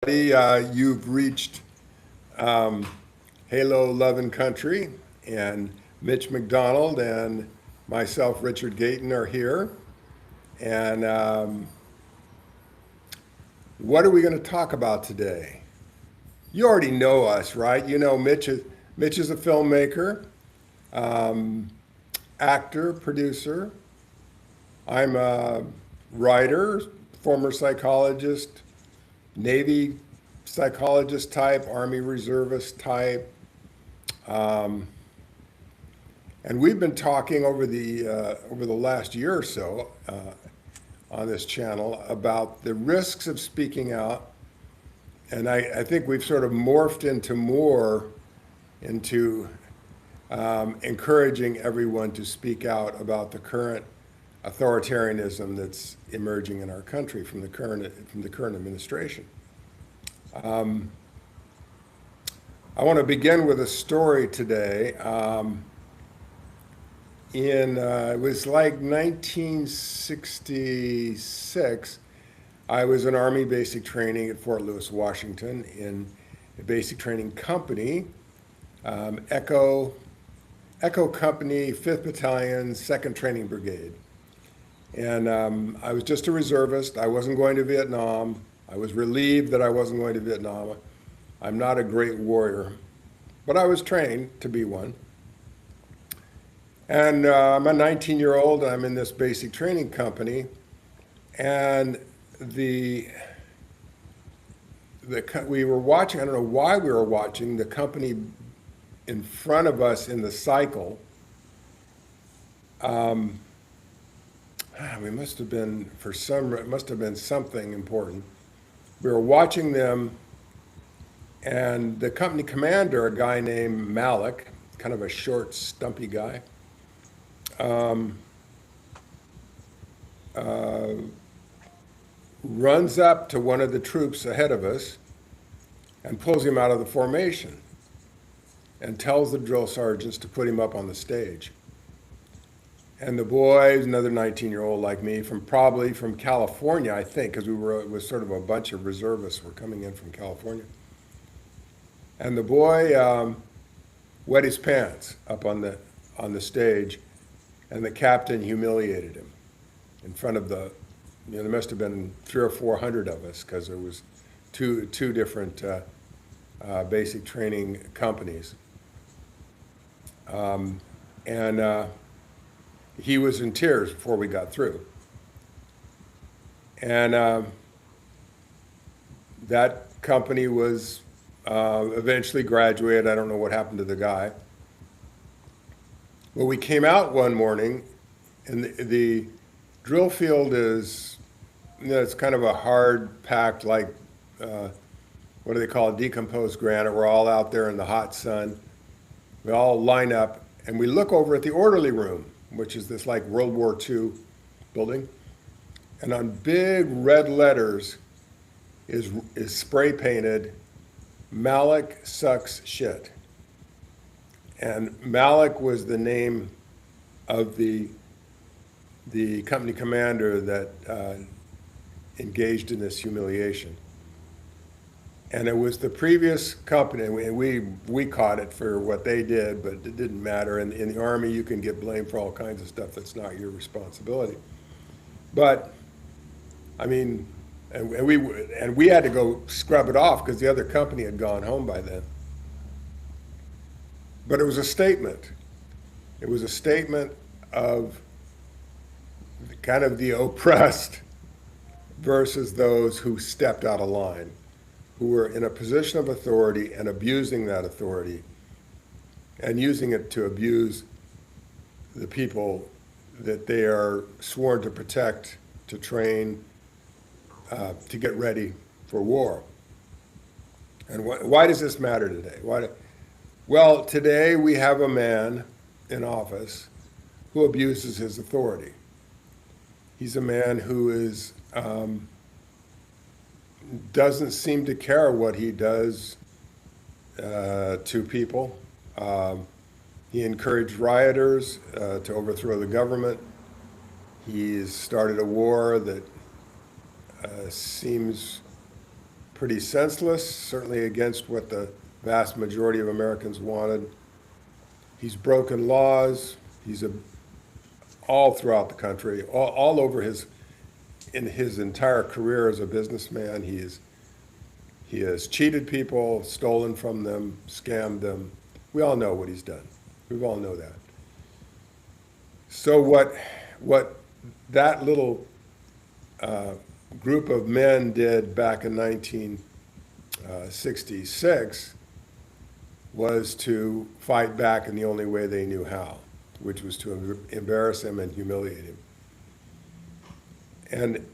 You've reached Halo Love and Country, and Mitch McDonald and myself, Richard Gayton, are here. And what are we going to talk about today? You already know us, right? You know Mitch is a filmmaker, um, actor, producer. I'm a writer, former psychologist, Navy psychologist type, Army reservist type. Um, and we've been talking over the last year or so on this channel about the risks of speaking out. And I think we've sort of morphed into encouraging everyone to speak out about the current authoritarianism that's emerging in our country from the current administration. I want to begin with a story today. It was like 1966. I was in Army basic training at Fort Lewis, Washington, in a basic training company, Echo Company, 5th Battalion, 2nd Training Brigade. And I was just a reservist. I wasn't going to Vietnam. I was relieved that I wasn't going to Vietnam. I'm not a great warrior, but I was trained to be one. And I'm a 19-year-old. I'm in this basic training company, and we were watching. I don't know why we were watching the company in front of us in the cycle. We must have been it must have been something important. We were watching them, and the company commander, a guy named Malik, kind of a short, stumpy guy, uh, runs up to one of the troops ahead of us and pulls him out of the formation and tells the drill sergeants to put him up on the stage. And the boy, another 19-year-old like me, probably from California, I think, because it was sort of a bunch of reservists were coming in from California. And the boy wet his pants up on the stage, and the captain humiliated him in front of there must have been 300 or 400 of us, because there was two different basic training companies. And he was in tears before we got through. And that company was eventually graduated. I don't know what happened to the guy. Well, we came out one morning, and the drill field is, it's kind of a hard packed, like, what do they call it, decomposed granite. We're all out there in the hot sun. We all line up, and we look over at the orderly room, which is this like World War II building. And on big red letters is spray painted, "Malik sucks shit." And Malik was the name of the company commander that engaged in this humiliation. And it was the previous company, and we caught it for what they did, but it didn't matter. And in the Army, you can get blamed for all kinds of stuff that's not your responsibility. But, I mean, and we had to go scrub it off because the other company had gone home by then. But it was a statement. It was a statement of kind of the oppressed versus those who stepped out of line, who were in a position of authority and abusing that authority and using it to abuse the people that they are sworn to protect, to train, to get ready for war. And why does this matter today? Well, today we have a man in office who abuses his authority. He's a man who doesn't seem to care what he does to people. He encouraged rioters to overthrow the government. He's started a war that seems pretty senseless, certainly against what the vast majority of Americans wanted. He's broken laws. He's all throughout the country, all over in his entire career as a businessman. He has cheated people, stolen from them, scammed them. We all know what he's done. We all know that. So what that little group of men did back in 1966 was to fight back in the only way they knew how, which was to embarrass him and humiliate him. And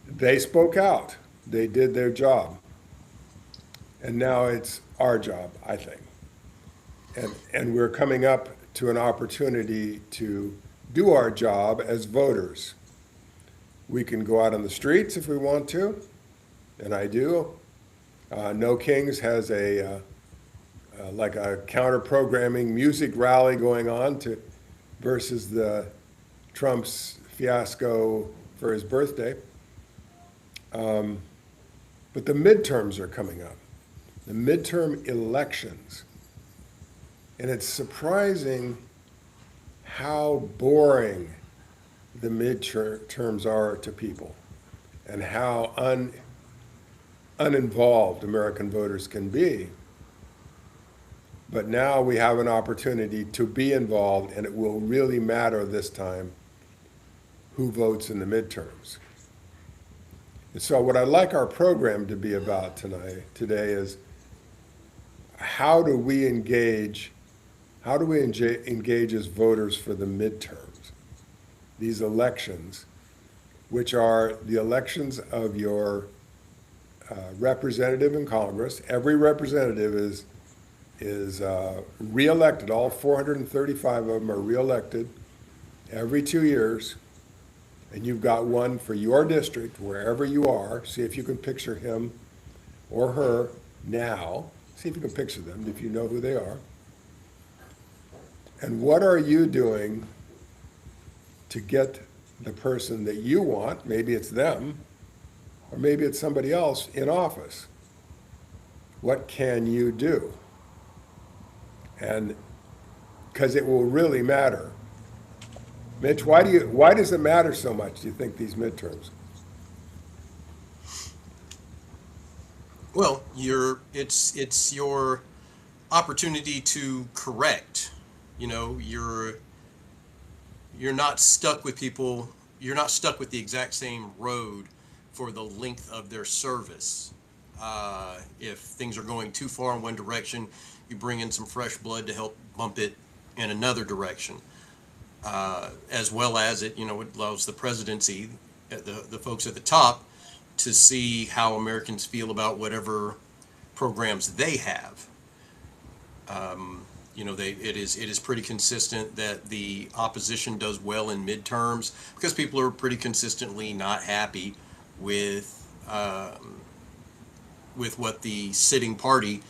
they spoke out. They did their job. And now it's our job, I think. And we're coming up to an opportunity to do our job as voters. We can go out on the streets if we want to, and I do. No Kings has like a counter-programming music rally going on versus the Trump's fiasco for his birthday. But the midterms are coming up, the midterm elections. And it's surprising how boring the midterms are to people and how uninvolved American voters can be. But now we have an opportunity to be involved, and it will really matter this time who votes in the midterms. And so what I'd like our program to be about today is how do we engage as voters for the midterms, these elections, which are the elections of your representative in Congress. Every representative is reelected. All 435 of them are reelected every 2 years. And you've got one for your district, wherever you are. See if you can picture him or her now. See if you can picture them, if you know who they are. And what are you doing to get the person that you want, maybe it's them, or maybe it's somebody else, in office? What can you do? And because it will really matter. Mitch, why does it matter so much, do you think, these midterms? Well, it's your opportunity to correct. You know, you're not stuck with people. You're not stuck with the exact same road for the length of their service. If things are going too far in one direction, you bring in some fresh blood to help bump it in another direction. As well as it allows the presidency, the folks at the top, to see how Americans feel about whatever programs they have. It is pretty consistent that the opposition does well in midterms because people are pretty consistently not happy with what the sitting party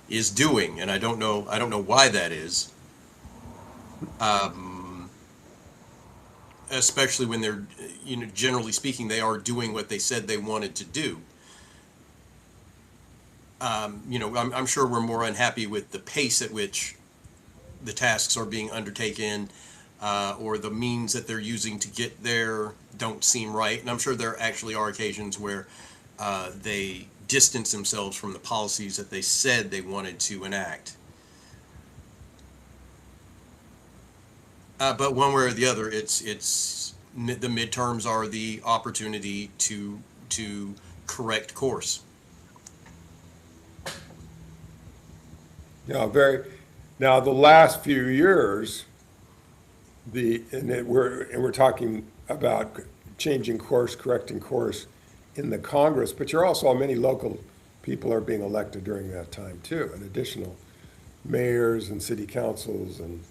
is doing, and I don't know why that is. Especially when they're, generally speaking, they are doing what they said they wanted to do. I'm sure we're more unhappy with the pace at which the tasks are being undertaken, or the means that they're using to get there don't seem right. And I'm sure there actually are occasions where they distance themselves from the policies that they said they wanted to enact. But one way or the other, it's the midterms are the opportunity to correct course. Yeah, now the last few years, we're talking about changing course, correcting course in the Congress, but you're also, many local people are being elected during that time too, and additional mayors and city councils and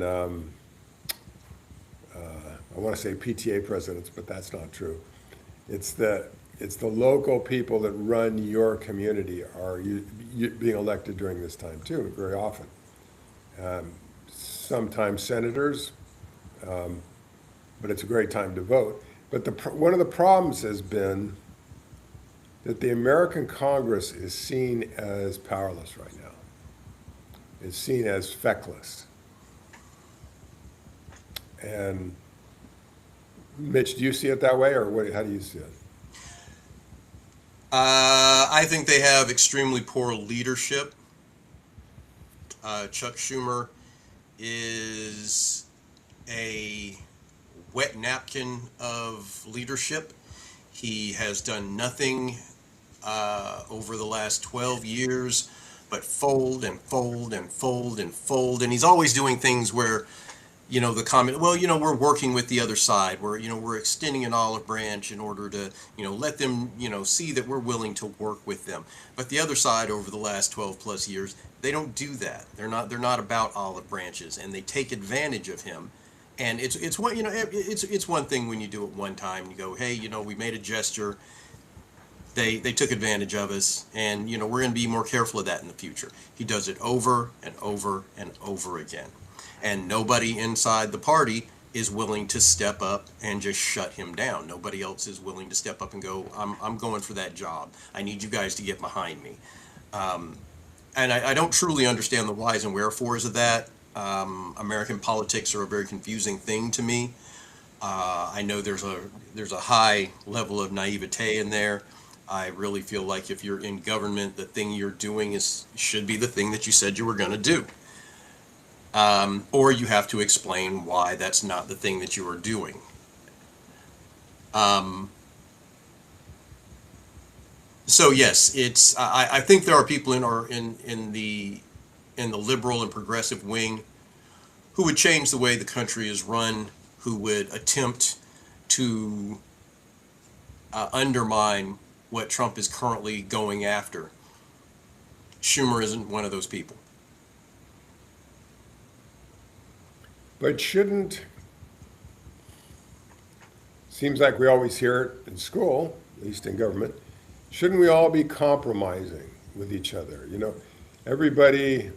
I want to say PTA presidents, but that's not true. It's the local people that run your community are being elected during this time too, very often. Sometimes senators, but it's a great time to vote. But one of the problems has been that the American Congress is seen as powerless right now. It's seen as feckless. And Mitch, do you see it that way, or what, how do you see it? I think they have extremely poor leadership. Chuck Schumer is a wet napkin of leadership. He has done nothing over the last 12 years but fold and fold and fold and fold. And he's always doing things where, the comment, well, we're working with the other side. We're extending an olive branch in order to, let them, see that we're willing to work with them. But the other side over the last 12 plus years, they don't do that. They're not about olive branches, and they take advantage of him. And it's one thing when you do it one time and you go, hey, we made a gesture. They took advantage of us, and we're going to be more careful of that in the future. He does it over and over and over again. And nobody inside the party is willing to step up and just shut him down. Nobody else is willing to step up and go, I'm going for that job. I need you guys to get behind me. And I don't truly understand the whys and wherefores of that. American politics are a very confusing thing to me. I know there's a high level of naivete in there. I really feel like if you're in government, the thing you're doing should be the thing that you said you were going to do. Or you have to explain why that's not the thing that you are doing. So yes, I think there are people in the liberal and progressive wing who would change the way the country is run, who would attempt to undermine what Trump is currently going after. Schumer isn't one of those people. But seems like we always hear it in school, at least in government, shouldn't we all be compromising with each other? Everybody,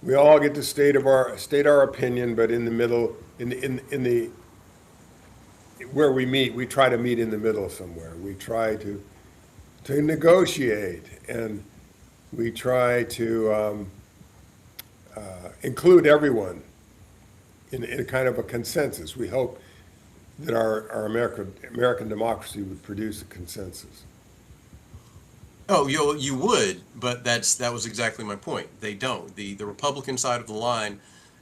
we all get to state our opinion, but in the middle, where we meet, we try to meet in the middle somewhere. We try to negotiate, and we try to include everyone in a kind of a consensus. We hope that our American democracy would produce a consensus. Oh, you would, but that was exactly my point. They don't. The Republican side of the line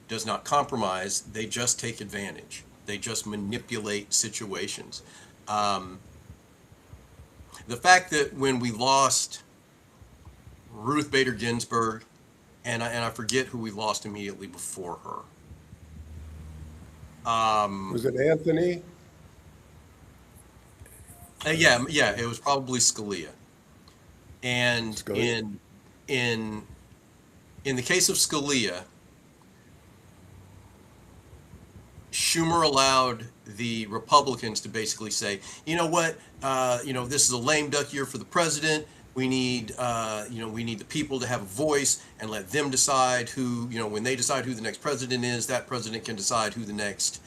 does not compromise. They just take advantage. They just manipulate situations. The fact that when we lost Ruth Bader Ginsburg, and I forget who we lost immediately before her. Was it Anthony? Yeah, it was probably Scalia. And Scalia. in the case of Scalia, Schumer allowed the Republicans to basically say, you know what, this is a lame duck year for the president. We need the people to have a voice and let them decide who, when they decide who the next president is, that president can decide who the next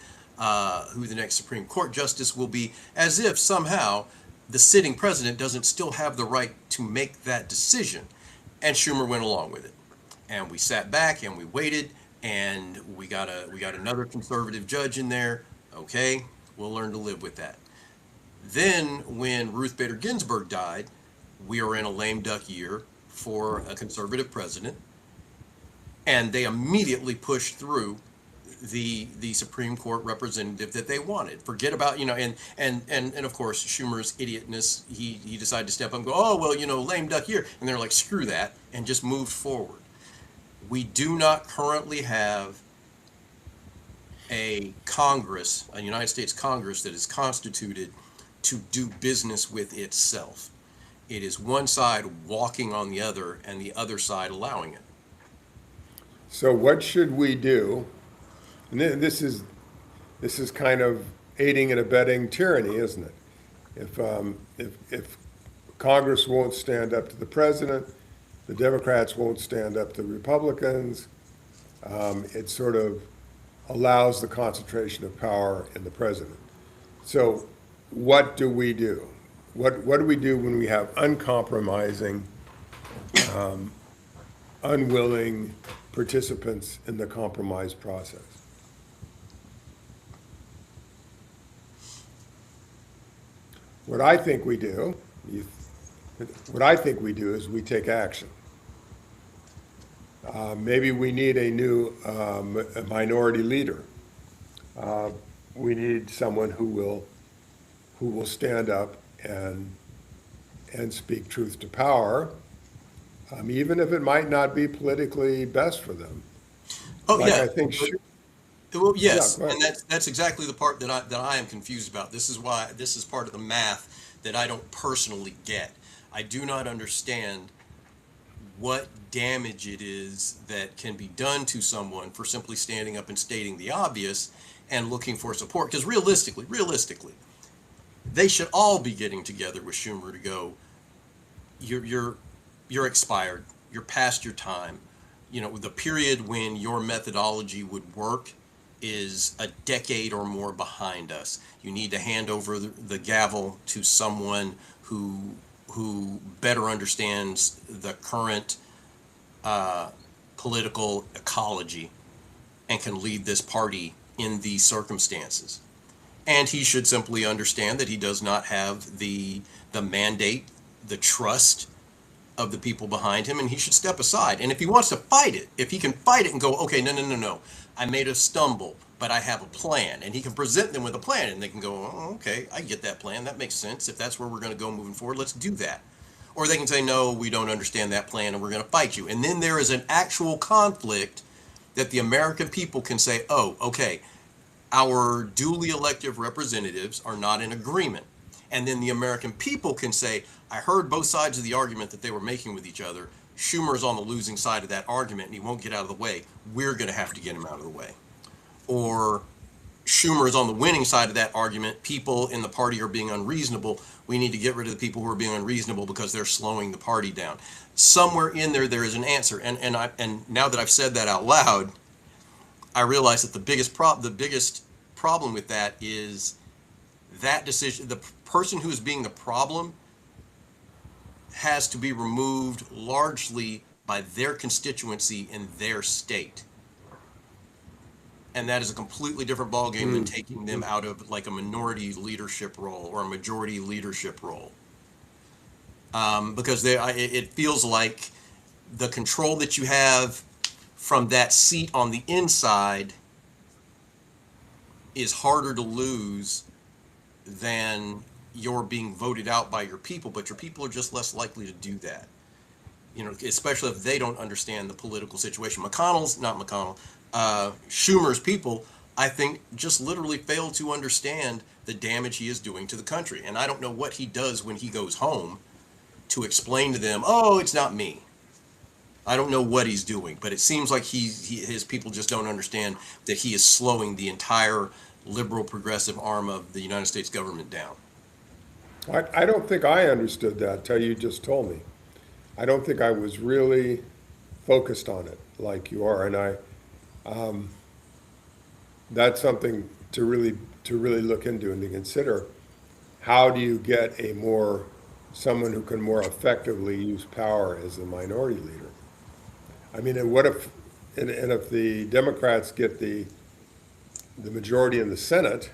Supreme Court justice will be, as if somehow the sitting president doesn't still have the right to make that decision. And Schumer went along with it. And we sat back and we waited, and we got another conservative judge in there. Okay, we'll learn to live with that. Then when Ruth Bader Ginsburg died, we were in a lame duck year for a conservative president, and they immediately pushed through the Supreme Court representative that they wanted. Forget about, and of course Schumer's idiotness, he decided to step up and go, oh well, lame duck year, and they're like, screw that, and just moved forward. We do not currently have a Congress, a United States Congress, that is constituted to do business with itself. It is one side walking on the other and the other side allowing it. So what should we do? And this is kind of aiding and abetting tyranny, isn't it? If Congress won't stand up to the president, the Democrats won't stand up to the Republicans, it sort of allows the concentration of power in the president. So what do we do? what do we do when we have uncompromising, unwilling participants in the compromise process? What I think we do, what I think we do is we take action. Maybe we need a new a minority leader. We need someone who will stand up and speak truth to power, even if it might not be politically best for them. Oh, Like yeah. I think, Well, yeah, yes, go ahead. and that's exactly the part that I am confused about. This is why this is part of the math that I don't personally get. I do not understand what damage it is that can be done to someone for simply standing up and stating the obvious and looking for support. Because realistically, they should all be getting together with Schumer to go, you're expired. You're past your time. You know, the period when your methodology would work is a decade or more behind us. You need to hand over the gavel to someone who better understands the current political ecology and can lead this party in these circumstances. And he should simply understand that he does not have the mandate, the trust of the people behind him, and he should step aside. And if he wants to fight it, if he can fight it and go, okay, no, I made a stumble, but I have a plan, and he can present them with a plan, and they can go, oh, okay, I get that plan. That makes sense. If that's where we're going to go moving forward, let's do that. Or they can say, no, we don't understand that plan, and we're going to fight you. And then there is an actual conflict that the American people can say, oh, okay, our duly elected representatives are not in agreement. And then the American people can say, I heard both sides of the argument that they were making with each other. Schumer's on the losing side of that argument and he won't get out of the way. We're going to have to get him out of the way. Or Schumer is on the winning side of that argument. People in the party are being unreasonable. We need to get rid of the people who are being unreasonable because they're slowing the party down. Somewhere in there, there is an answer. And now that I've said that out loud, I realize that the biggest problem with that is that decision. The person who is being the problem has to be removed largely by their constituency in their state. And that is a completely different ballgame than taking them out of like a minority leadership role or a majority leadership role. Because it feels like the control that you have from that seat on the inside is harder to lose than you're being voted out by your people, but your people are just less likely to do that. You know, especially if they don't understand the political situation. Schumer's people, I think, just literally fail to understand the damage he is doing to the country. And I don't know what he does when he goes home to explain to them, oh, it's not me. I don't know what he's doing, but it seems like his people just don't understand that he is slowing the entire liberal progressive arm of the United States government down. I don't think I understood that till you just told me. I don't think I was really focused on it like you are, and that's something to really look into and to consider. How do you get someone who can more effectively use power as a minority leader? I mean, and what if, and if the Democrats get the majority in the Senate,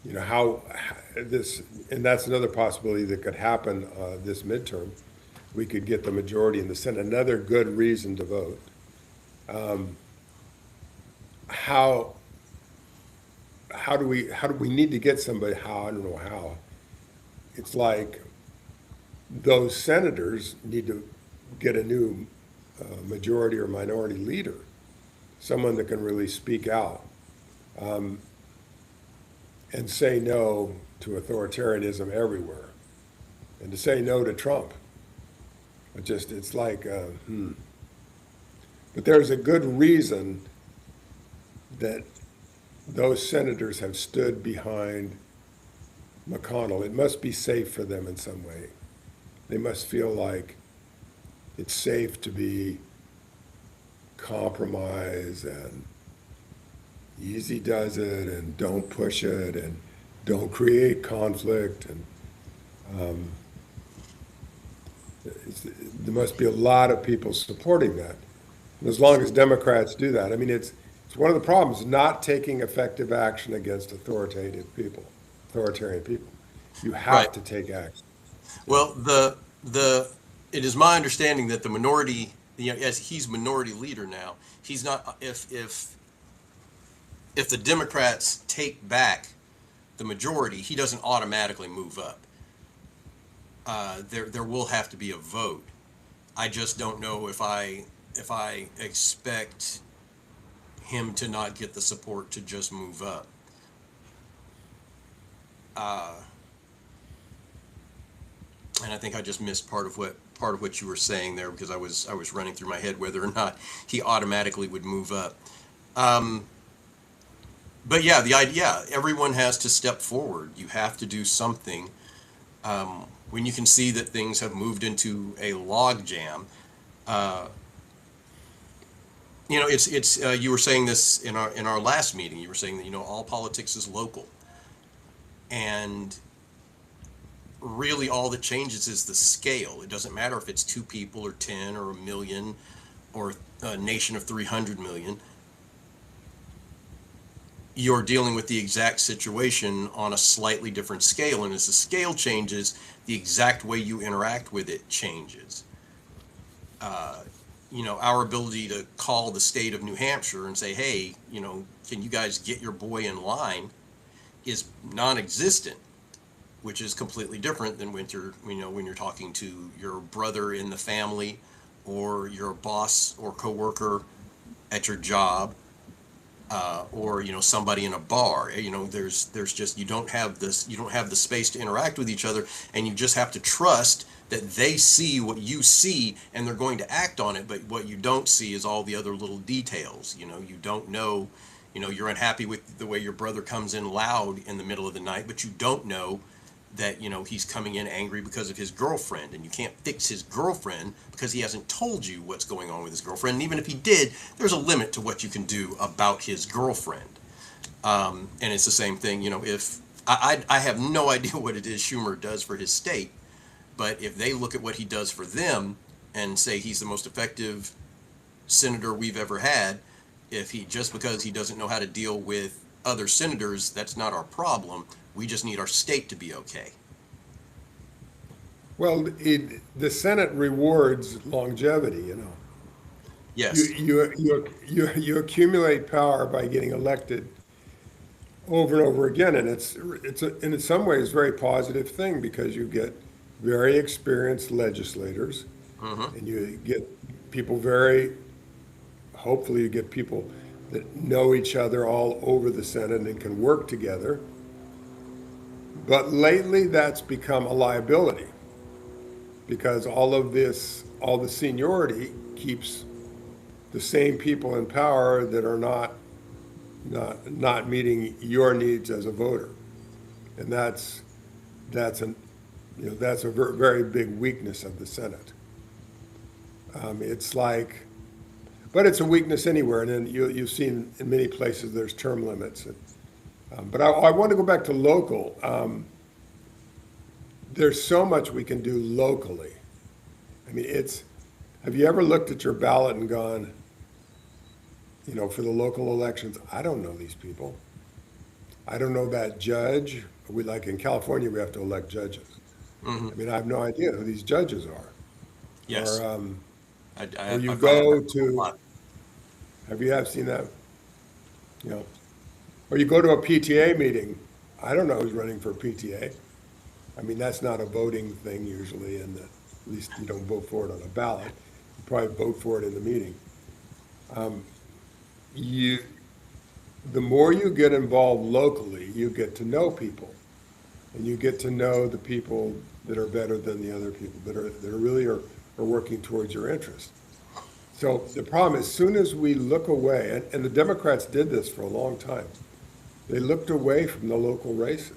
you know, how this, and that's another possibility that could happen this midterm. We could get the majority in the Senate, another good reason to vote. How do we need to get somebody, I don't know how. It's like those senators need to get a new majority or minority leader, someone that can really speak out and say no to authoritarianism everywhere, and to say no to Trump. It's like, But there's a good reason that those senators have stood behind McConnell. It must be safe for them in some way. They must feel like it's safe to be compromise and easy does it and don't push it. And don't create conflict, and there must be a lot of people supporting that. And as long as Democrats do that, I mean, it's one of the problems, not taking effective action against authoritarian people. You Right. have to take action. Well, it is my understanding that the minority, as he's minority leader now, he's not. If the Democrats take back the majority, he doesn't automatically move up. There will have to be a vote. I just don't know if I expect him to not get the support to just move up. Uh, and I think I just missed part of what you were saying there, because I was running through my head whether or not he automatically would move up. Um, but yeah, the idea, everyone has to step forward. You have to do something. When you can see that things have moved into a log jam, uh, it's you were saying this in our last meeting. You were saying that all politics is local, and really all that changes is the scale. It doesn't matter if it's two people or 10 or a million or a nation of 300 million. You're dealing with the exact situation on a slightly different scale, and as the scale changes, the exact way you interact with it changes. uh, our ability to call the state of New Hampshire and say, hey, can you guys get your boy in line, is non-existent, which is completely different than when you're talking to your brother in the family, or your boss or coworker at your job, or somebody in a bar. There's just, you don't have the space to interact with each other, and you just have to trust that they see what you see and they're going to act on it. But what you don't see is all the other little details. You don't know. You're unhappy with the way your brother comes in loud in the middle of the night, but you don't know that he's coming in angry because of his girlfriend, and you can't fix his girlfriend because he hasn't told you what's going on with his girlfriend. And even if he did, there's a limit to what you can do about his girlfriend. And it's the same thing. If I have no idea what it is Schumer does for his state, but if they look at what he does for them and say he's the most effective senator we've ever had, if he, just because he doesn't know how to deal with other senators, that's not our problem. We just need our state to be okay. Well, the Senate rewards longevity, You, Yes. you accumulate power by getting elected over and over again, and in some ways, very positive thing, because you get very experienced legislators, Hmm. and you get people hopefully you get people that know each other all over the Senate and can work together. But lately, that's become a liability, because all the seniority keeps the same people in power that are not meeting your needs as a voter. And that's a very big weakness of the Senate. It's like, but it's a weakness anywhere, and then you've seen in many places there's term limits. But I want to go back to local. There's so much we can do locally. I mean, have you ever looked at your ballot and gone, for the local elections, I don't know these people. I don't know that judge. Like in California, we have to elect judges. Hmm. I mean, I have no idea who these judges are. Yes. Or, or I you find go that a to, lot. have seen that? You know, or you go to a PTA meeting. I don't know who's running for PTA. I mean, that's not a voting thing usually, and at least you don't vote for it on a ballot. You probably vote for it in the meeting. Um, you, the more you get involved locally, you get to know people, and you get to know the people that are better than the other people that are really are working towards your interest. So the problem is, as soon as we look away, and the Democrats did this for a long time, they looked away from the local races.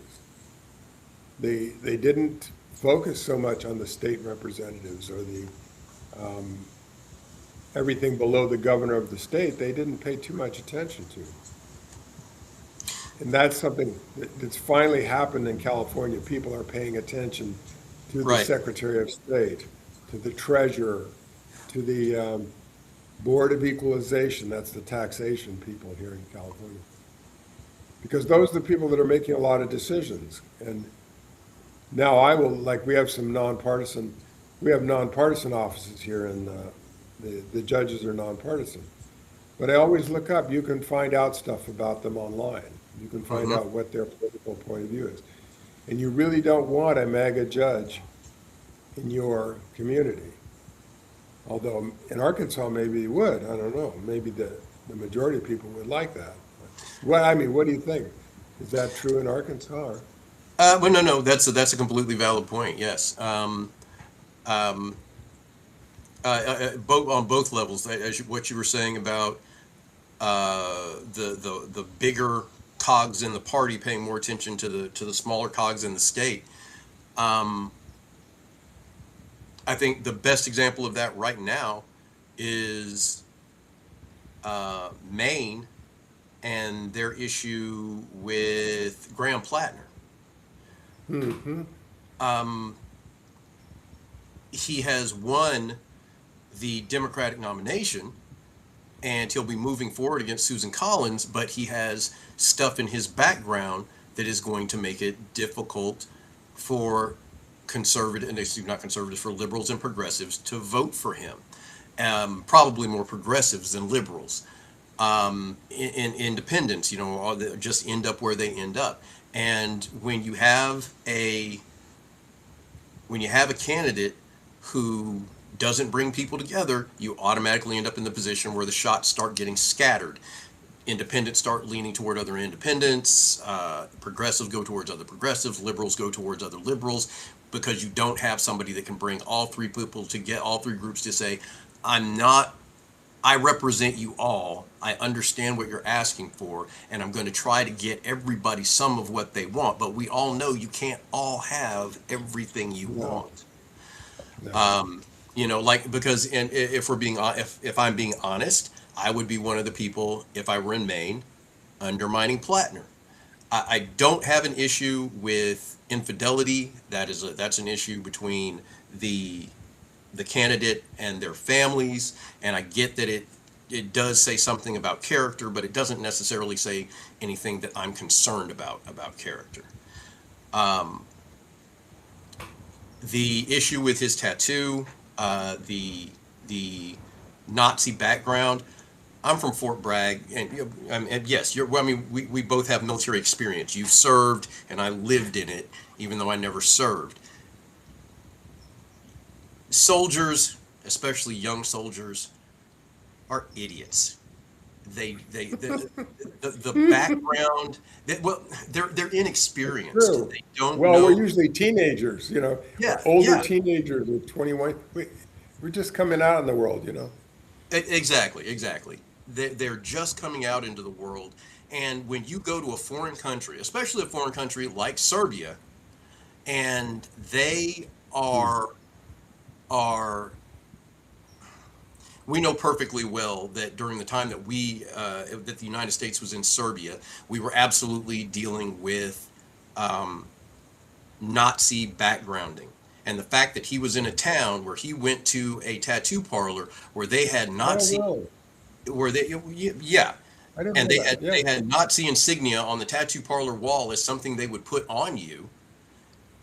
They didn't focus so much on the state representatives or the everything below the governor of the state. They didn't pay too much attention to. And that's something that's finally happened in California. People are paying attention to the Right. Secretary of State, to the Treasurer, to the Board of Equalization, that's the taxation people here in California. Because those are the people that are making a lot of decisions. And now I will, like, we have nonpartisan offices here, and the judges are nonpartisan. But I always look up, you can find out stuff about them online. You can find Hmm. out what their political point of view is. And you really don't want a MAGA judge in your community. Although in Arkansas, maybe you would, I don't know, maybe the majority of people would like that. Well, I mean, what do you think? Is that true in Arkansas? Well, no, no, that's a completely valid point. Yes. Um, both on both levels, what you were saying about the bigger cogs in the party paying more attention to the smaller cogs in the state. Um, I think the best example of that right now is Maine and their issue with Graham Plattner. Hmm. Um, he has won the Democratic nomination and he'll be moving forward against Susan Collins, but he has stuff in his background that is going to make it difficult for conservative, and excuse not conservatives, for liberals and progressives to vote for him. Probably more progressives than liberals. In independents, just end up where they end up. And when you have a candidate who doesn't bring people together, you automatically end up in the position where the shots start getting scattered. Independents start leaning toward other independents, progressives go towards other progressives, liberals go towards other liberals, because you don't have somebody that can bring all three people to get all three groups to say, I'm not, I represent you all. I understand what you're asking for, and I'm going to try to get everybody some of what they want. But we all know you can't all have everything you No, want. no. Like, because, and if we're being if I'm being honest, I would be one of the people, if I were in Maine, undermining Plattner. I don't have an issue with infidelity. That's an issue between the the candidate and their families, and I get that it does say something about character, but it doesn't necessarily say anything that I'm concerned about character. Um, the issue with his tattoo, the Nazi background. I'm from Fort Bragg, and, and yes, well, I mean, we both have military experience. You've served, and I lived in it, even though I never served. Soldiers, especially young soldiers, are idiots. The background, well, they're inexperienced. True. They don't Well, we're know. usually teenagers, Yeah, older yeah. teenagers with 21. We're just coming out in the world. Exactly, exactly. They're just coming out into the world. And when you go to a foreign country, especially a foreign country like Serbia, and they Hmm. are we know perfectly well that during the time that the United States was in Serbia, we were absolutely dealing with um, Nazi backgrounding. And the fact that he was in a town where he went to a tattoo parlor where they had Oh, Nazi, really? where they, yeah, I didn't and know that. Yeah. they had Nazi insignia on the tattoo parlor wall as something they would put on you,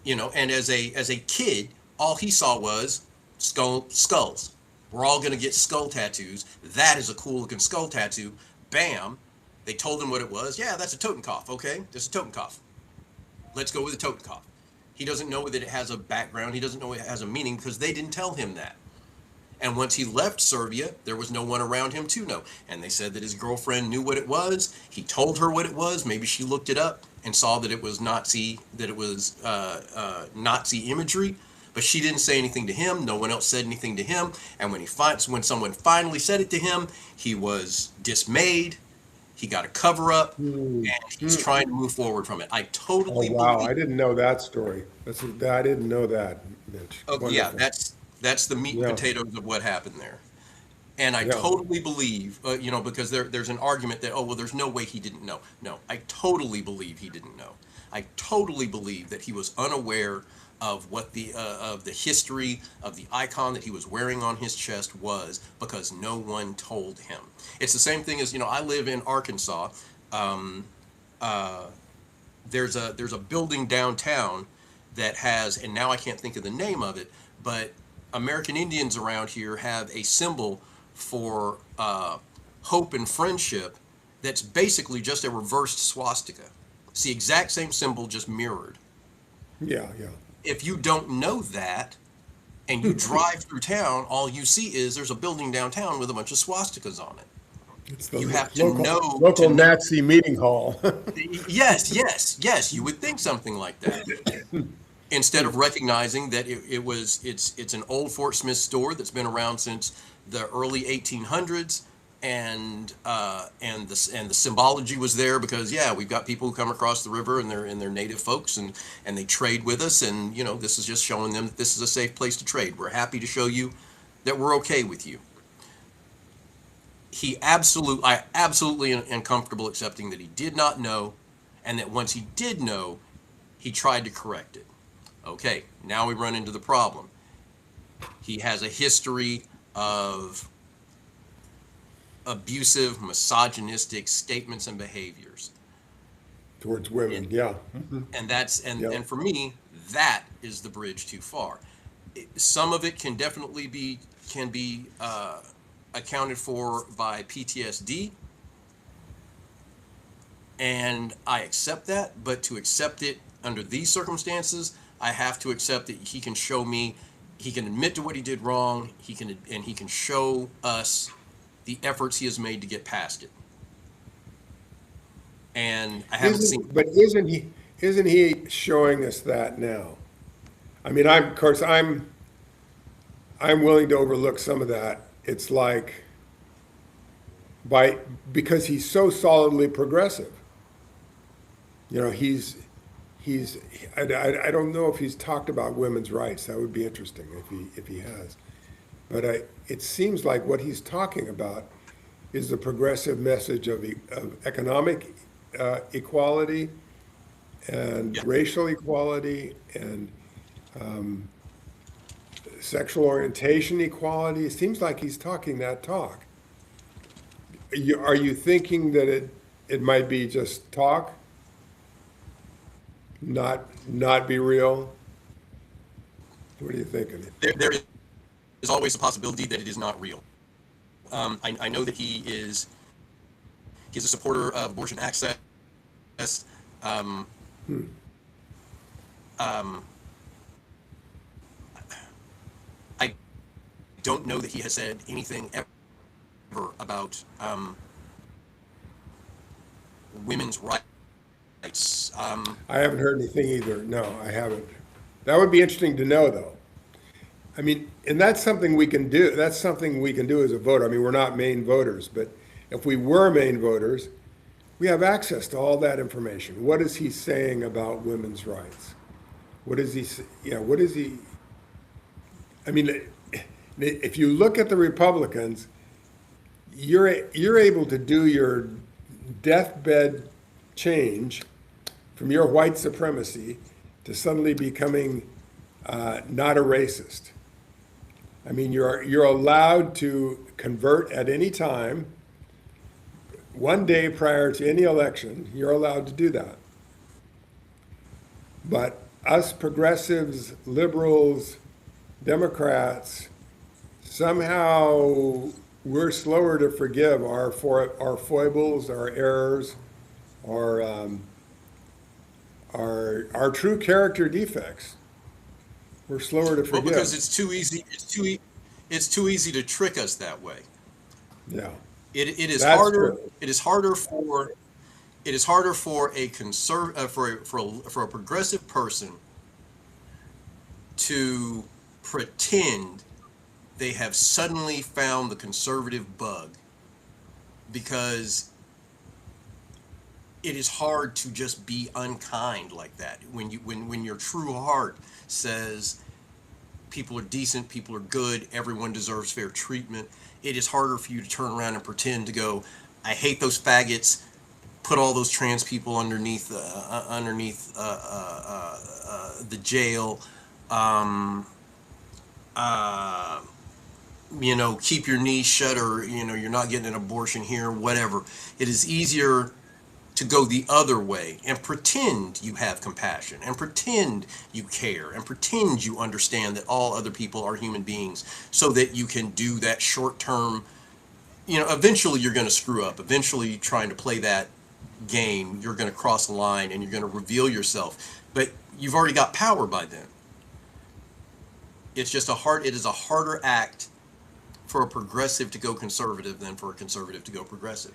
and as a kid, all he saw was skulls. We're all gonna get skull tattoos. That is a cool looking skull tattoo. Bam. They told him what it was. Yeah, that's a Totenkopf. Okay, that's a Totenkopf. Let's go with a Totenkopf. He doesn't know that it has a background. He doesn't know it has a meaning because they didn't tell him that. And once he left Serbia, there was no one around him to know. And they said that his girlfriend knew what it was. He told her what it was. Maybe she looked it up and saw that it was Nazi, that it was Nazi imagery. But she didn't say anything to him. No one else said anything to him. And when someone finally said it to him, he was dismayed. He got a cover up, Hmm. and he's Hmm. trying to move forward from it. I Oh, totally wow. believe. I didn't know that story. I didn't know that, Mitch. Oh yeah, Wonderful. that's the meat and Yeah. potatoes of what happened there. And I Yeah. totally believe, because there's an argument that, oh, well, there's no way he didn't know. No, I totally believe he didn't know. I totally believe that he was unaware of what of the history of the icon that he was wearing on his chest was, because no one told him. It's the same thing as, I live in Arkansas. Um, uh, there's a building downtown that has, and now I can't think of the name of it, but American Indians around here have a symbol for hope and friendship that's basically just a reversed swastika. It's the exact same symbol, just mirrored. Yeah, yeah. If you don't know that and you drive through town, all you see is there's a building downtown with a bunch of swastikas on it. It's the You have to local know to local know. Nazi meeting hall. Yes, yes, yes. You would think something like that. Instead of recognizing that it's an old Fort Smith store that's been around since the early 1800s, and the symbology was there because, yeah, we've got people who come across the river, and they're native folks, and they trade with us, and this is just showing them that this is a safe place to trade. We're happy to show you that we're okay with you. I absolutely am comfortable accepting that he did not know, and that once he did know, he tried to correct it. Okay, now we run into the problem. He has a history of abusive, misogynistic statements and behaviors. Towards women, yeah. And that's Yeah. and for me, that is the bridge too far. Some of it can definitely be accounted for by PTSD, and I accept that. But to accept it under these circumstances, I have to accept that he can show me, he can admit to what he did wrong. He can show us the efforts he has made to get past it. And I haven't seen. Isn't he showing us that now? I mean, of course, I'm willing to overlook some of that. It's like because he's so solidly progressive. You know, I don't know if he's talked about women's rights. That would be interesting if he has. But it seems like what he's talking about is the progressive message of economic equality and Yeah. racial equality and sexual orientation equality. It seems like he's talking that talk. Are you thinking that it might be just talk, not be real? What are you thinking? There is always a possibility that it is not real. I know that he's a supporter of abortion access. Um, um, I don't know that he has said anything ever about women's rights. I haven't heard anything either. No, I haven't. That would be interesting to know, though. I mean, and that's something we can do. That's something we can do as a voter. I mean, we're not Maine voters, but if we were Maine voters, we have access to all that information. What is he saying about women's rights? What is he? What is he? I mean, if you look at the Republicans, you're able to do your deathbed change from your white supremacy to suddenly becoming not a racist. I mean, you're allowed to convert at any time. One day prior to any election, you're allowed to do that. But us progressives, liberals, Democrats, somehow we're slower to forgive our foibles, our errors, our true character defects. We're slower to well, because forgive. it's too easy. It's too easy to trick us that way. Yeah, It is that's harder. true. It is harder for a for a progressive person to pretend they have suddenly found the conservative bug, because it is hard to just be unkind like that when your true heart says people are decent, people are good, everyone deserves fair treatment. It is harder for you to turn around and pretend to go, I hate those faggots, put all those trans people underneath the jail, um, uh, keep your knees shut, or you're not getting an abortion here, whatever. It is easier to go the other way and pretend you have compassion and pretend you care and pretend you understand that all other people are human beings, so that you can do that short term. Eventually you're going to screw up. Eventually, trying to play that game, you're going to cross the line and you're going to reveal yourself. But you've already got power by then. It is a harder act for a progressive to go conservative than for a conservative to go progressive.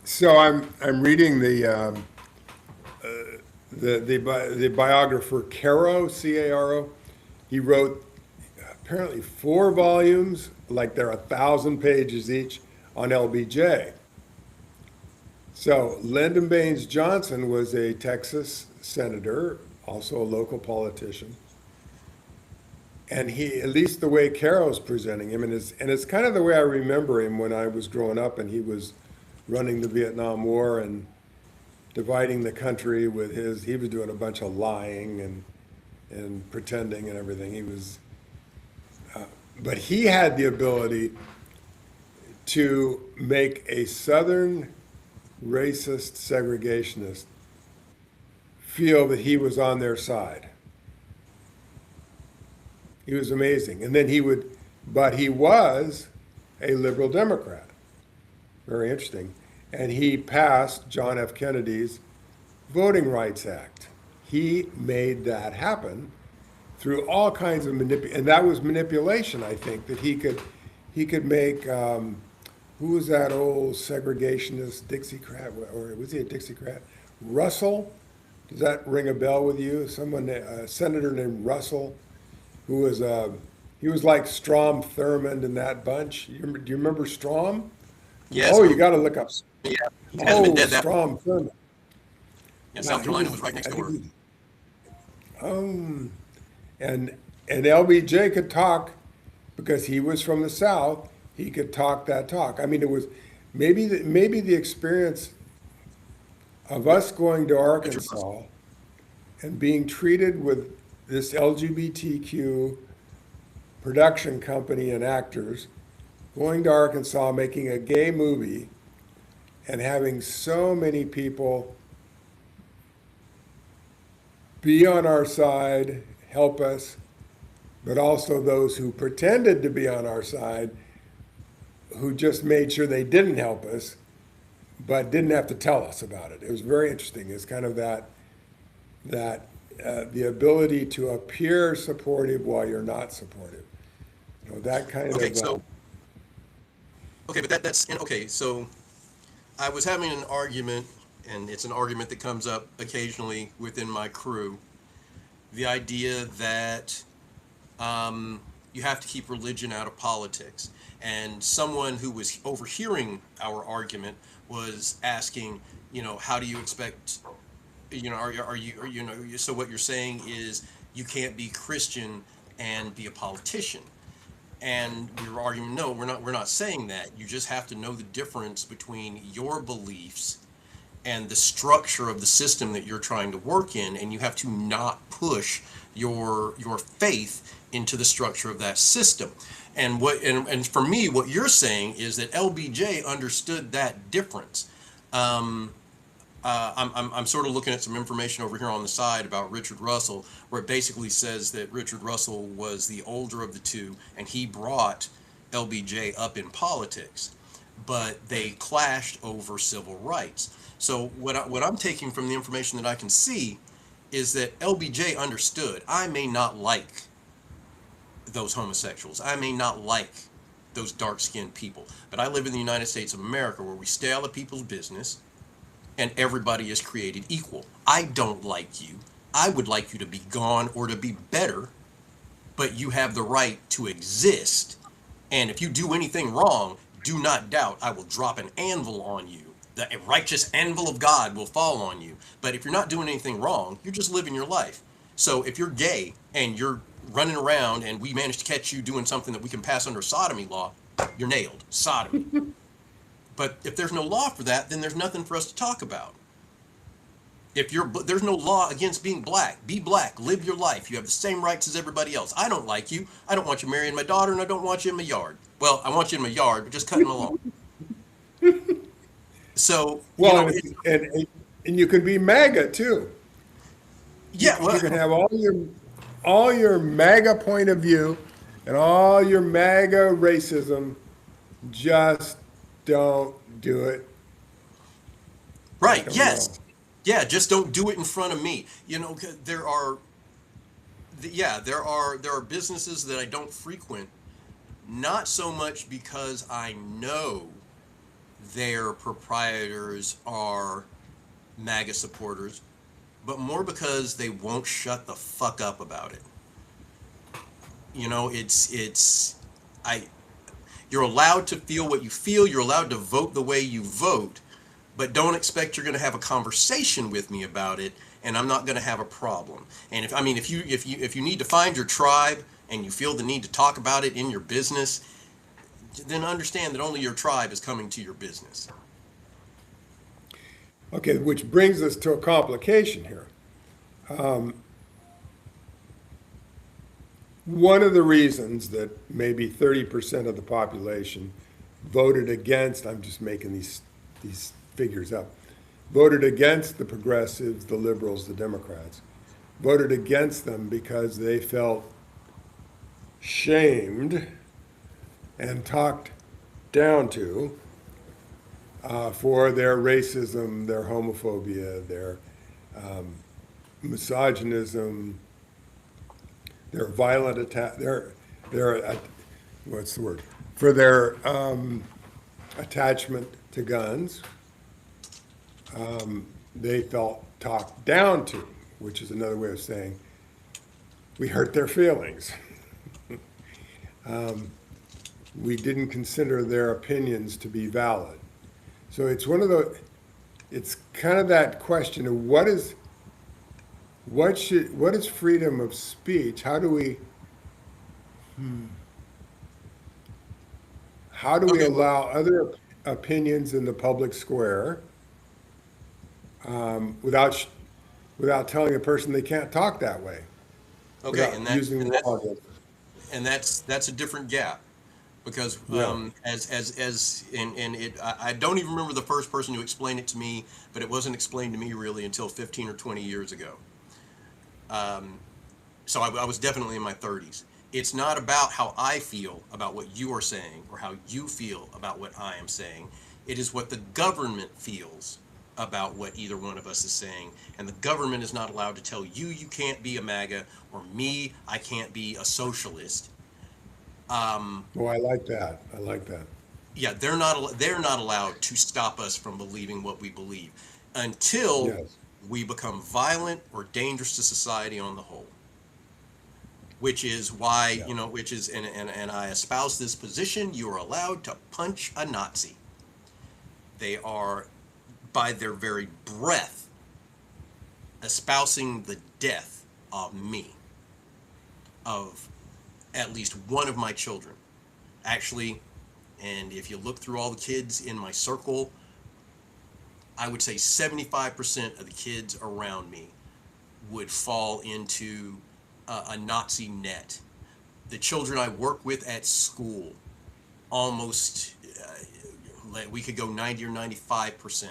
So I'm reading the biographer Caro, Caro. He wrote apparently 4 volumes, like they're 1,000 pages each, on LBJ. So Lyndon Baines Johnson was a Texas senator, also a local politician. And he, at least the way Caro's presenting him, and it's kind of the way I remember him when I was growing up and he was running the Vietnam War and dividing the country with he was doing a bunch of lying and pretending and everything. But he had the ability to make a Southern racist segregationist feel that he was on their side. He was amazing. And then but he was a liberal Democrat. Very interesting. And he passed John F. Kennedy's Voting Rights Act. He made that happen through all kinds of and that was manipulation, I think, that he could make, who was that old segregationist Dixiecrat, or was he a Dixiecrat? Russell? Does that ring a bell with you? A senator named Russell, who was, he was like Strom Thurmond in that bunch. Do you remember Strom? Yes. Oh, you got to look up. Yeah. He hasn't been dead that Strom Thurmond. Yeah, South Carolina was right next door. And LBJ could talk because he was from the South. He could talk that talk. I mean, it was maybe the experience of us going to Arkansas and being treated with this LGBTQ production company and actors, going to Arkansas, making a gay movie, and having so many people be on our side, help us, but also those who pretended to be on our side, who just made sure they didn't help us, but didn't have to tell us about it. It was very interesting. It's kind of that the ability to appear supportive while you're not supportive. That kind Okay, of. so so I was having an argument, and it's an argument that comes up occasionally within my crew. The idea that you have to keep religion out of politics. And someone who was overhearing our argument was asking, how do you expect, so what you're saying is you can't be Christian and be a politician. And we were arguing, no, we're not saying that. You just have to know the difference between your beliefs and the structure of the system that you're trying to work in, and you have to not push your faith into the structure of that system. And for me, what you're saying is that LBJ understood that difference. I'm sort of looking at some information over here on the side about Richard Russell, where it basically says that Richard Russell was the older of the two, and he brought LBJ up in politics, but they clashed over civil rights. So what I'm taking from the information that I can see is that LBJ understood, I may not like those homosexuals, I may not like those dark-skinned people, but I live in the United States of America, where we stay out of people's business and everybody is created equal. I don't like you. I would like you to be gone or to be better, but you have the right to exist. And if you do anything wrong, do not doubt I will drop an anvil on you. The righteous anvil of God will fall on you. But if you're not doing anything wrong, you're just living your life. So if you're gay and you're running around and we manage to catch you doing something that we can pass under sodomy law, you're nailed. Sodomy. But if there's no law for that, then there's nothing for us to talk about. There's no law against being black. Be black. Live your life. You have the same rights as everybody else. I don't like you. I don't want you marrying my daughter, and I don't want you in my yard. Well, I want you in my yard, but just cutting along. So, Well, and you can be MAGA too. yeah, You well, can have all your MAGA point of view and all your MAGA racism. Just don't do it. right, Come yes. along. Yeah, just don't do it in front of me. 'Cause there are businesses that I don't frequent, not so much because I know their proprietors are MAGA supporters, but more because they won't shut the fuck up about it. It's I you're allowed to feel what you feel, you're allowed to vote the way you vote, but don't expect you're going to have a conversation with me about it and I'm not going to have a problem. And if you need to find your tribe and you feel the need to talk about it in your business, then understand that only your tribe is coming to your business. Okay, which brings us to a complication here. One of the reasons that maybe 30% of the population voted against, I'm just making these figures up, voted against the progressives, the liberals, the Democrats, voted against them because they felt shamed and talked down to for their racism, their homophobia, their misogynism, their violent attack, what's the word? For their attachment to guns, they felt talked down to, which is another way of saying we hurt their feelings. We didn't consider their opinions to be valid. So it's kind of that question of what is freedom of speech? How do we Okay, well, allow other opinions in the public square without telling a person they can't talk that way, okay, without and that using and law that's against them? and that's a different gap because Yeah. as and it I don't even remember the first person to explain it to me, but it wasn't explained to me really until 15 or 20 years ago. So I was definitely in my 30s. It's not about how I feel about what you are saying or how you feel about what I am saying. It is what the government feels about what either one of us is saying. And the government is not allowed to tell you you can't be a MAGA or me I can't be a socialist. Oh, I like that. I like that. Yeah, they're not allowed to stop us from believing what we believe until Yes. we become violent or dangerous to society on the whole. Which is why, Yeah. which is, and I espouse this position, you are allowed to punch a Nazi. They are, by their very breath, espousing the death of me, of at least one of my children. Actually, and if you look through all the kids in my circle, I would say 75% of the kids around me would fall into a Nazi net. The children I work with at school, almost, we could go 90 or 95%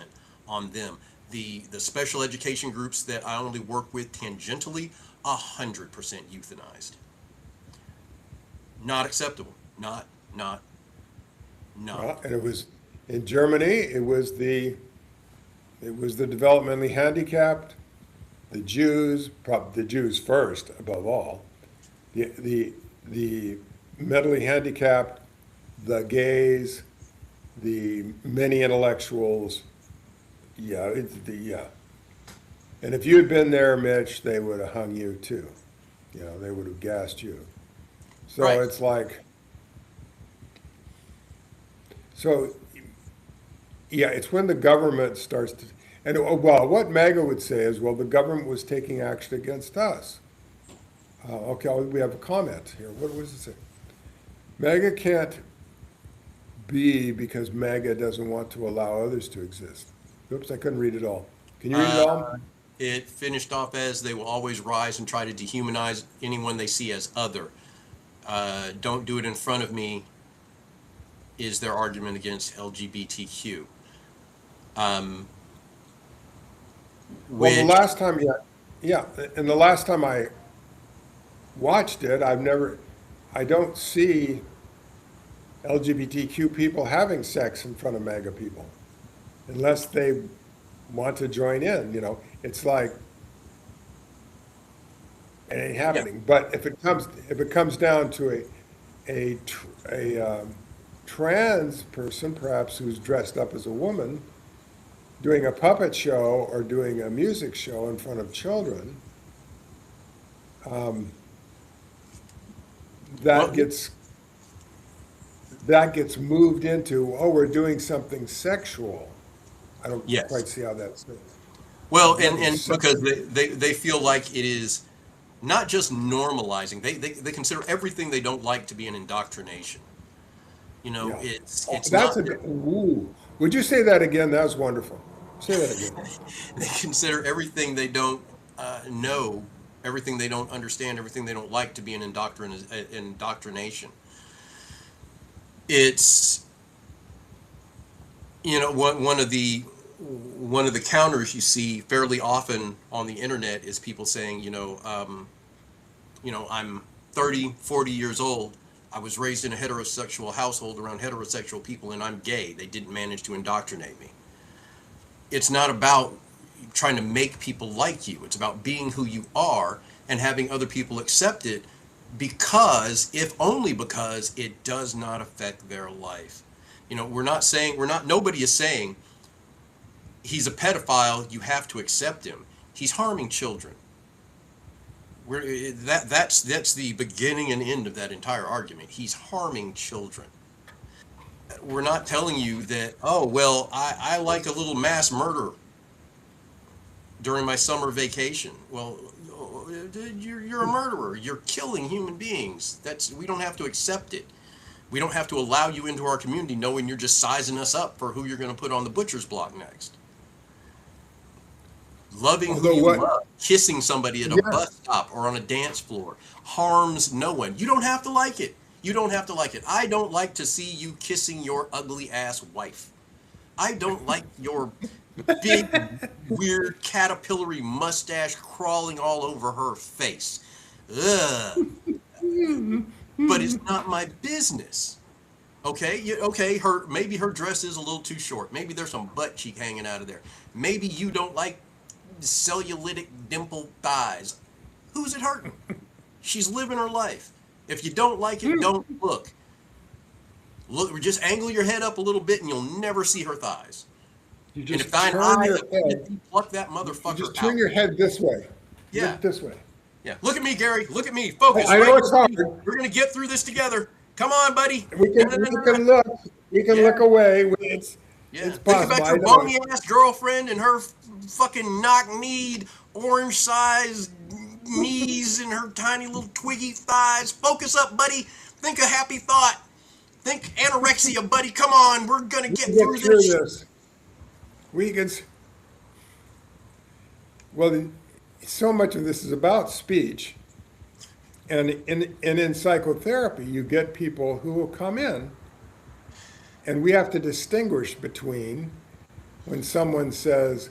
on them. The special education groups that I only work with tangentially, 100% euthanized. Not acceptable. Not. Well, and it was in Germany. It was the developmentally handicapped, the Jews, probably the Jews first above all, the mentally handicapped, the gays, the many intellectuals. Yeah, yeah. And if you had been there, Mitch, they would have hung you too. They would have gassed you. So Right. it's like, so yeah, it's when the government starts to, and well, what MAGA would say is, well, the government was taking action against us. Okay, we have a comment here. What does it say? MAGA can't be because MAGA doesn't want to allow others to exist. Oops, I couldn't read it all. Can you read it Uh, all? it finished off as they will always rise and try to dehumanize anyone they see as other. Don't do it in front of me is their argument against LGBTQ. Um, Well, the which, last time, yeah, and the last time I watched it, I don't see LGBTQ people having sex in front of MAGA people unless they want to join in, you know. It's like, it ain't yeah, happening. But if it comes down to a trans person, perhaps who's dressed up as a woman, doing a puppet show or doing a music show in front of children, um, well, that gets that gets moved into, oh, we're doing something sexual. I don't yes. quite see how that's Well, nothing and because sexual. they feel like it is not just normalizing, they consider everything they don't like to be an indoctrination. You know, Yeah. Oh, it's that's not a good, ooh. Would you say that again? That was wonderful. Say that again. they consider everything they don't know, everything they don't understand, everything they don't like to be an indoctrination. It's one of the counters you see fairly often on the internet is people saying, I'm 30, 40 years old. I was raised in a heterosexual household around heterosexual people, and I'm gay. They didn't manage to indoctrinate me. It's not about trying to make people like you. It's about being who you are and having other people accept it because, if only because, it does not affect their life. Nobody is saying he's a pedophile, you have to accept him. He's harming children. That's the beginning and end of that entire argument. He's harming children. We're not telling you that, oh, well, I like a little mass murder during my summer vacation. Well, you're a murderer. You're killing human beings. We don't have to accept it. We don't have to allow you into our community knowing you're just sizing us up for who you're going to put on the butcher's block next. Loving who Although you what, love, kissing somebody at a yes, bus stop or on a dance floor harms no one. You don't have to like it. You don't have to like it. I don't like to see you kissing your ugly ass wife. I don't like your big, weird, caterpillary mustache crawling all over her face. Ugh. But it's not my business. Okay, okay. Maybe her dress is a little too short. Maybe there's some butt cheek hanging out of there. Maybe you don't like cellulitic dimple thighs. Who's it hurting? She's living her life. If you don't like it, don't look. Look, just angle your head up a little bit, and you'll never see her thighs. you And if just thine turn eye your offended head, thee, pluck that you just motherfucker turn out. your head this way. Yeah, Look this way. yeah. Look at me, Gary. Look at me. Focus. I Right know here, it's buddy. hard. We're gonna get through this together. Come on, buddy. We No, can, no, no, we no, no. can look, we can Yeah, look away. yeah. It's Think possible. about I your know. bony ass girlfriend and her fucking knock-kneed, orange-sized knees and her tiny little twiggy thighs. Focus up, buddy. Think a happy thought. Think anorexia, buddy. Come on, we're gonna We can get get through through this. this. We can, well, so much of this is about speech. And in psychotherapy, you get people who will come in, and we have to distinguish between when someone says,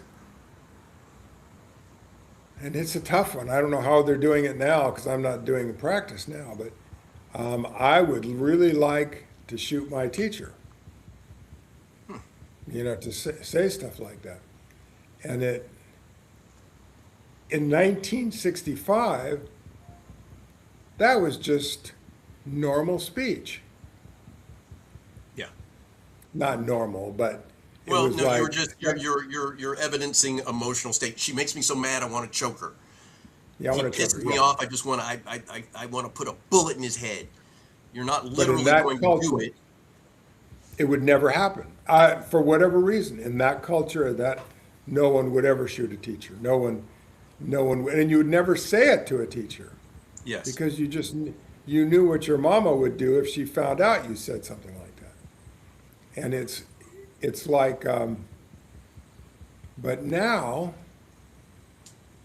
and it's a tough one. I don't know how they're doing it now because I'm not doing practice now, but I would really like to shoot my teacher, to say stuff like that. And in 1965, that was just normal speech. Yeah. Not normal, but it Well, was no, like, you're evidencing emotional state. She makes me so mad I want to choke her. yeah, I He want to choke her, pisses me yeah. off. I want to put a bullet in his head. You're not But in literally that going to do culture, it. it would never happen. For whatever reason, in that culture, that no one would ever shoot a teacher. No one, and you would never say it to a teacher. Yes. because you knew what your mama would do if she found out you said something like that. And it's like, but now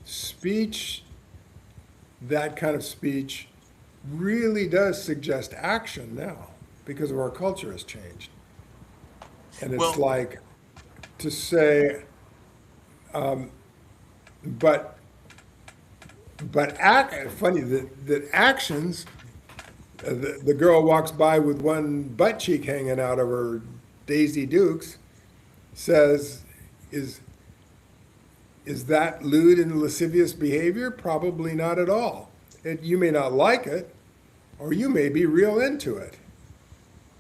speech, that kind of speech really does suggest action now because of our culture has changed. And it's Well, like to say, but funny that actions, the girl walks by with one butt cheek hanging out of her Daisy Dukes, says, is is that lewd and lascivious behavior? Probably not at all. You may not like it, or you may be real into it.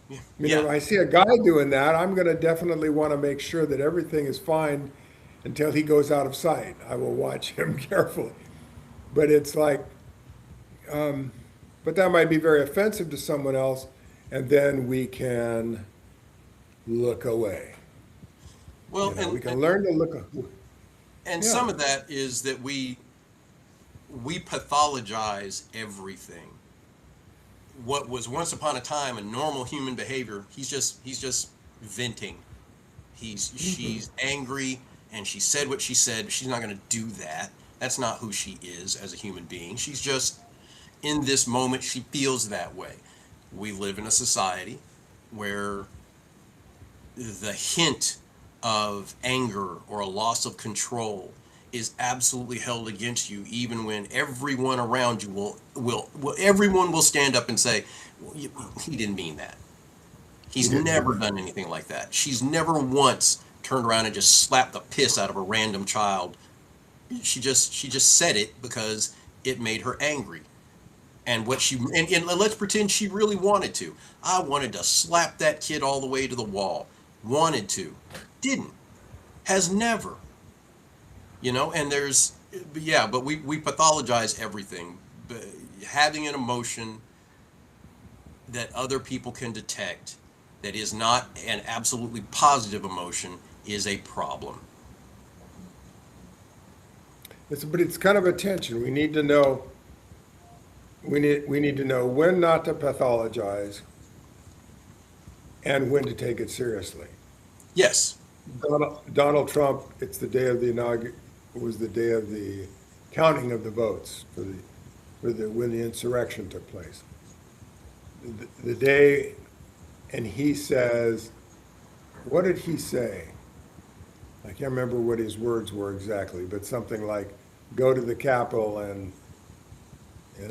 You know, yeah. I see a guy doing that, I'm going to definitely want to make sure that everything is fine until he goes out of sight. I will watch him carefully. But it's like, but that might be very offensive to someone else, and then we can look away. Well, You know, we and can learn to look. and Yeah, some of that is that we pathologize everything. What was once upon a time a normal human behavior, he's just venting. She's angry and she said what she said. She's not going to do that. That's not who she is as a human being. She's just in this moment she feels that way. We live in a society where the hint of anger or a loss of control is absolutely held against you, even when everyone around you will everyone will stand up and say, well, he didn't mean that. He's didn't mean never that. done anything like that. She's never once turned around and just slapped the piss out of a random child. She just said it because it made her angry. And and let's pretend she really wanted to. I wanted to slap that kid all the way to the wall. Wanted to. Didn't. Has never. And but we pathologize everything. But having an emotion that other people can detect that is not an absolutely positive emotion is a problem. But it's kind of a tension. We need to know. We need to know when not to pathologize and when to take it seriously. Yes. Donald Trump, it's the day of the was the day of the counting of the votes when the insurrection took place. The day, and he says, what did he say? I can't remember what his words were exactly, but something like, go to the Capitol and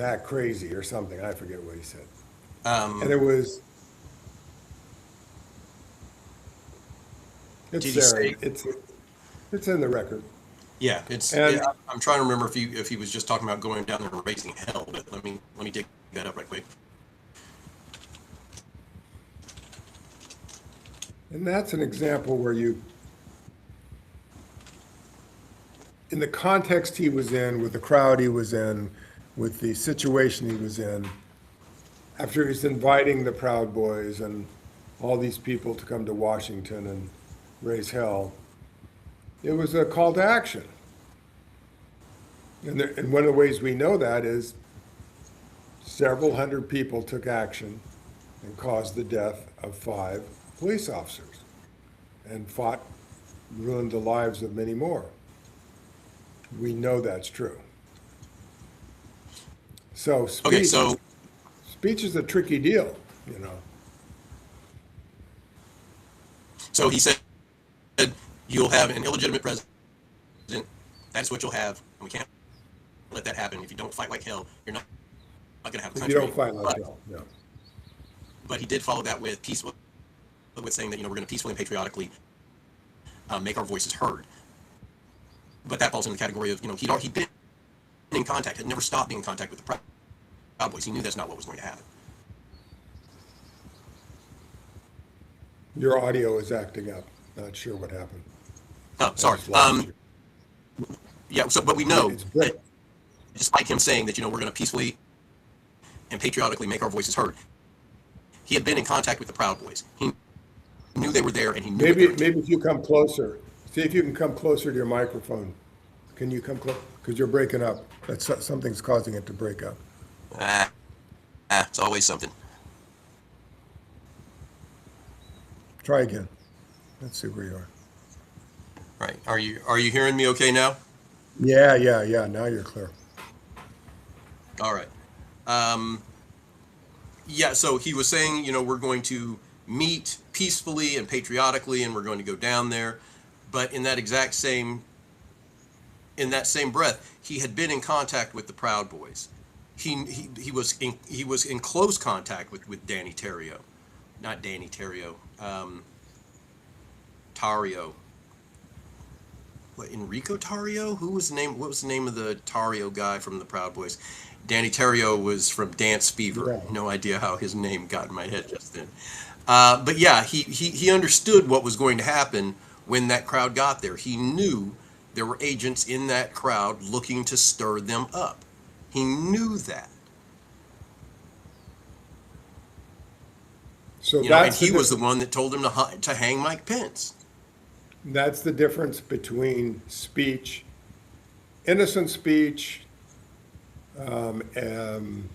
act crazy or something. I forget what he said. And Um, it's did he there. say? It's in the record. Yeah, And I'm trying to remember if he was just talking about going down there and raising hell. But let me dig that up right quick. and that's an example where in the context he was in, with the crowd he was in, with the situation he was in, after he's inviting the Proud Boys and all these people to come to Washington and raise hell, it was a call to action. And one of the ways we know that is several hundred people took action and caused the death of 5 police officers and ruined the lives of many more. We know that's true. So Okay, so speech is a tricky deal, you know. he said you'll have an illegitimate president. That's what you'll have, and we can't let that happen. If you don't fight like hell, you're not going to have a If you country. don't fight like But hell, no. but he did follow that with saying that we're going to peacefully and patriotically make our voices heard. But that falls in the category of he'd been in contact, had never stopped being in contact with the Proud Boys. He knew that's not what was going to happen. Your audio is acting up. Not sure what happened. Oh, I sorry. just lost you. Yeah. So, but we know It's that great. despite him saying that we're going to peacefully and patriotically make our voices heard, he had been in contact with the Proud Boys. He knew they were there, and he knew what they were doing. Maybe if you come closer, see if you can come closer to your microphone. Can you come close? Because you're breaking up. Something's causing it to break up. Ah, it's always something. Try again. Let's see where you are. Right. Are you hearing me okay now? Yeah, yeah, yeah. Now you're clear. All right. Um, yeah, so he was saying, we're going to meet peacefully and patriotically and we're going to go down there. But in that same breath, he had been in contact with the Proud Boys. He was in close contact with Danny Terrio, not Danny Terrio, Tario. What, Enrico Tario? Who was the name? What was the name of the Tario guy from the Proud Boys? Danny Terrio was from Dance Fever. Yeah. No idea how his name got in my head just then. But yeah, he understood what was going to happen when that crowd got there. He knew there were agents in that crowd looking to stir them up. He knew that. So And that's he was the one that told him to hang Mike Pence. that's the difference between speech, innocent speech, and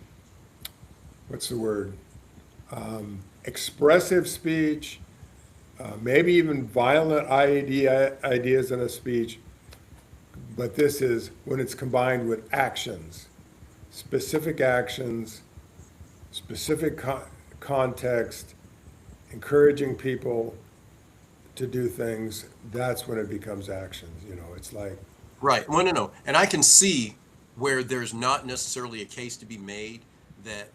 what's the word? Expressive speech, maybe even violent ideas in a speech. But this is when it's combined with actions, specific, specific context, encouraging people to do things. That's when it becomes actions. It's like, Right. Well, no, no. And I can see where there's not necessarily a case to be made that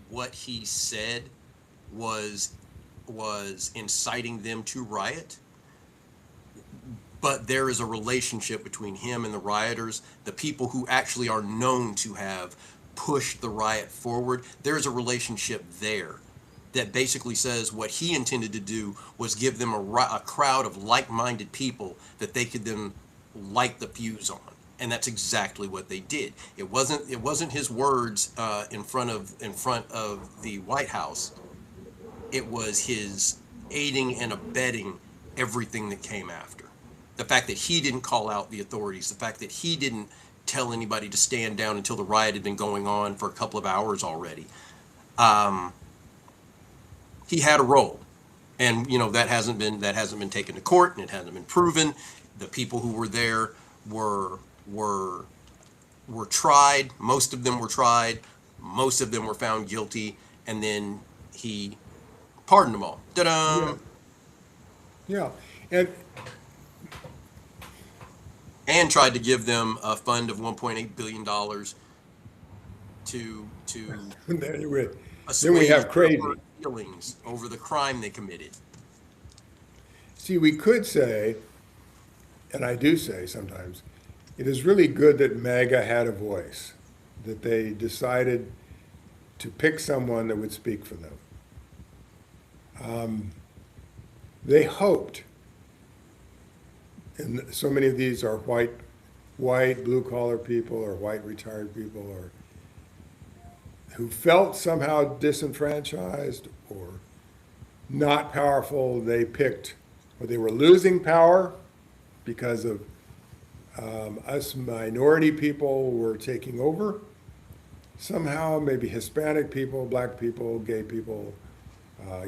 what he said was inciting them to riot, but there is a relationship between him and the rioters, the people who actually are known to have pushed the riot forward. There is a relationship there that basically says what he intended to do was give them a crowd of like-minded people that they could then light the fuse on, and that's exactly what they did. It wasn't his words in front of the White House. It was his aiding and abetting everything that came after. The fact that he didn't call out the authorities, the fact that he didn't tell anybody to stand down until the riot had been going on for a couple of hours already. Um, he had a role, and that hasn't been taken to court, and it hasn't been proven. The people who were there were were were tried. Most of them were tried. Most of them were found guilty, and then he pardoned them all. yeah, Ta-da! yeah. And And tried to give them a fund of $1.8 billion to then we assuage have their crazy. feelings over the crime they committed. See, we could say, and I do say sometimes, it is really good that MAGA had a voice, that they decided to pick someone that would speak for them. They hoped, and so many of these are white blue collar people or white retired people or who felt somehow disenfranchised or not powerful. They picked, or they were losing power because of us minority people were taking over. Somehow, maybe Hispanic people, black people, gay people,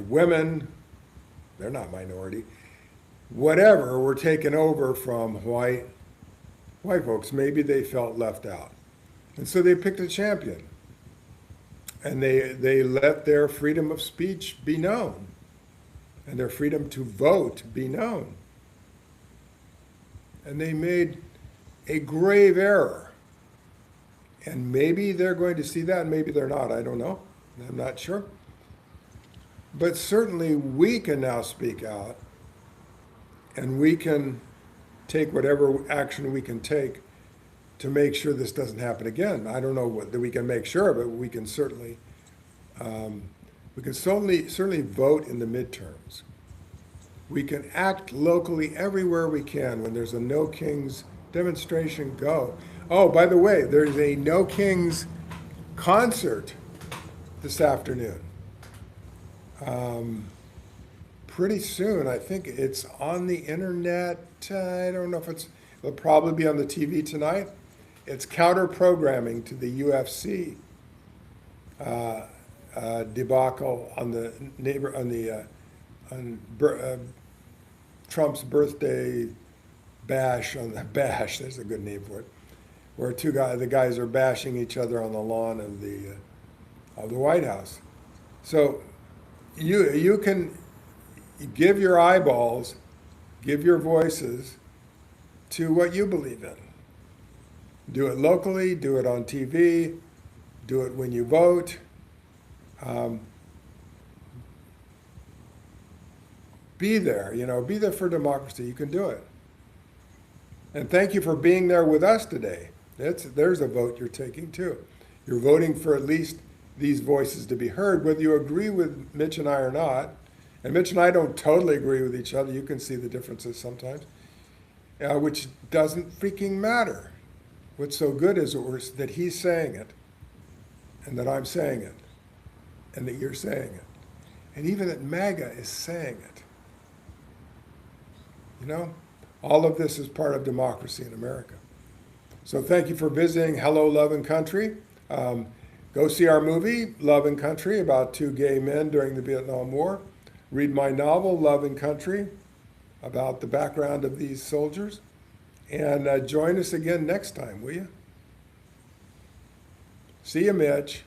women, they're not minority, whatever, were taken over from white folks. Maybe they felt left out. And so they picked a champion. And they let their freedom of speech be known and their freedom to vote be known. And they made a grave error. And maybe they're going to see that, and maybe they're not. I don't know. I'm not sure. But certainly we can now speak out and we can take whatever action we can take to make sure this doesn't happen again. I don't know what that we can make sure, but we can certainly vote in the midterms. We can act locally everywhere we can. When there's a No Kings demonstration, go. Oh, by the way, there's a No Kings concert this afternoon. Pretty soon, I think it's on the internet. I don't know if it'll probably be on the TV tonight. It's counter programming to the UFC. debacle on the neighbor on the on Trump's birthday bash on the bash. There's a good name for it, where the guys are bashing each other on the lawn of the White House. So you can give your eyeballs, give your voices to what you believe in. Do it locally, do it on TV, do it when you vote. Be there, be there for democracy. You can do it. And thank you for being there with us today. There's a vote you're taking too. You're voting for at least these voices to be heard, whether you agree with Mitch and I or not. And Mitch and I don't totally agree with each other. You can see the differences sometimes, which doesn't freaking matter. What's so good is that he's saying it, and that I'm saying it, and that you're saying it, and even that MAGA is saying it. All of this is part of democracy in America. So thank you for visiting Hello, Love and Country. Go see our movie, Love and Country, about two gay men during the Vietnam War. Read my novel, Love and Country, about the background of these soldiers. And join us again next time, will you? See you, Mitch.